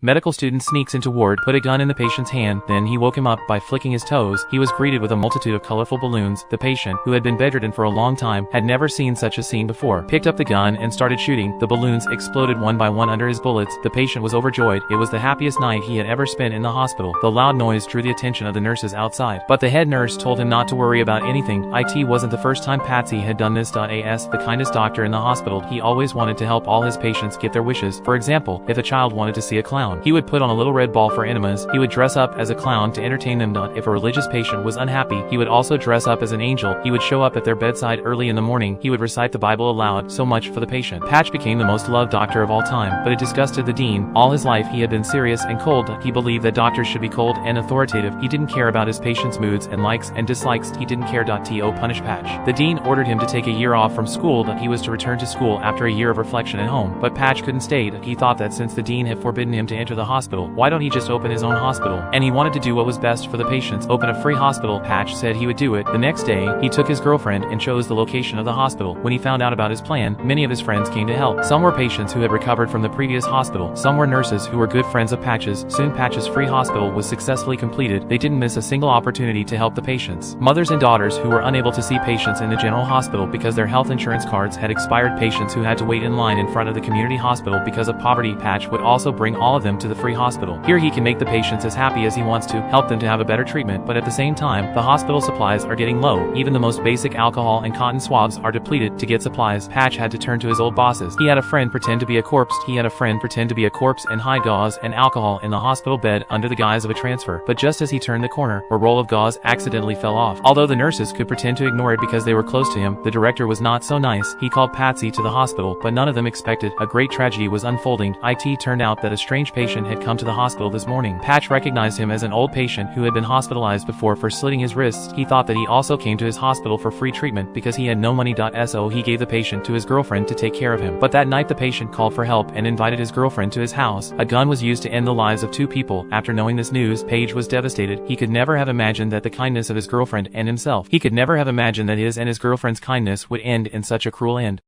Medical student sneaks into ward, put a gun in the patient's hand, then he woke him up by flicking his toes. He was greeted with a multitude of colorful balloons. The patient, who had been bedridden for a long time, had never seen such a scene before. Picked up the gun and started shooting. The balloons exploded one by one under his bullets. The patient was overjoyed. It was the happiest night he had ever spent in the hospital. The loud noise drew the attention of the nurses outside, but the head nurse told him not to worry about anything. It wasn't the first time Patsy had done this. As the kindest doctor in the hospital, he always wanted to help all his patients get their wishes. For example, if a child wanted to see a clown, he would put on a little red ball for enemas. He would dress up as a clown to entertain them. If a religious patient was unhappy, he would also dress up as an angel. He would show up at their bedside early in the morning. He would recite the Bible aloud. So much for the patient. Patch became the most loved doctor of all time, but it disgusted the dean. All his life he had been serious and cold. He believed that doctors should be cold and authoritative. He didn't care about his patients' moods and likes and dislikes. He didn't care. To punish Patch. The dean ordered him to take a year off from school. He was to return to school after a year of reflection at home, but Patch couldn't stay. He thought that since the dean had forbidden him to enter the hospital, why don't he just open his own hospital? And he wanted to do what was best for the patients. Open a free hospital. Patch said he would do it. The next day, he took his girlfriend and chose the location of the hospital. When he found out about his plan, many of his friends came to help. Some were patients who had recovered from the previous hospital. Some were nurses who were good friends of Patch's. Soon Patch's free hospital was successfully completed. They didn't miss a single opportunity to help the patients. Mothers and daughters who were unable to see patients in the general hospital because their health insurance cards had expired, patients who had to wait in line in front of the community hospital because of poverty. Patch would also bring all of them to the free hospital. Here he can make the patients as happy as he wants to, help them to have a better treatment, but at the same time, the hospital supplies are getting low. Even the most basic alcohol and cotton swabs are depleted. To get supplies, Patch had to turn to his old bosses. He had a friend pretend to be a corpse. And hide gauze and alcohol in the hospital bed under the guise of a transfer. But just as he turned the corner, a roll of gauze accidentally fell off. Although the nurses could pretend to ignore it because they were close to him, the director was not so nice. He called Patsy to the hospital, but none of them expected a great tragedy was unfolding. It turned out that a strange patient had come to the hospital this morning. Patch recognized him as an old patient who had been hospitalized before for slitting his wrists. He thought that he also came to his hospital for free treatment because he had no money. So he gave the patient to his girlfriend to take care of him. But that night the patient called for help and invited his girlfriend to his house. A gun was used to end the lives of two people. After knowing this news, Paige was devastated. He could never have imagined that the kindness of his girlfriend and himself. He could never have imagined that his and his girlfriend's kindness would end in such a cruel end.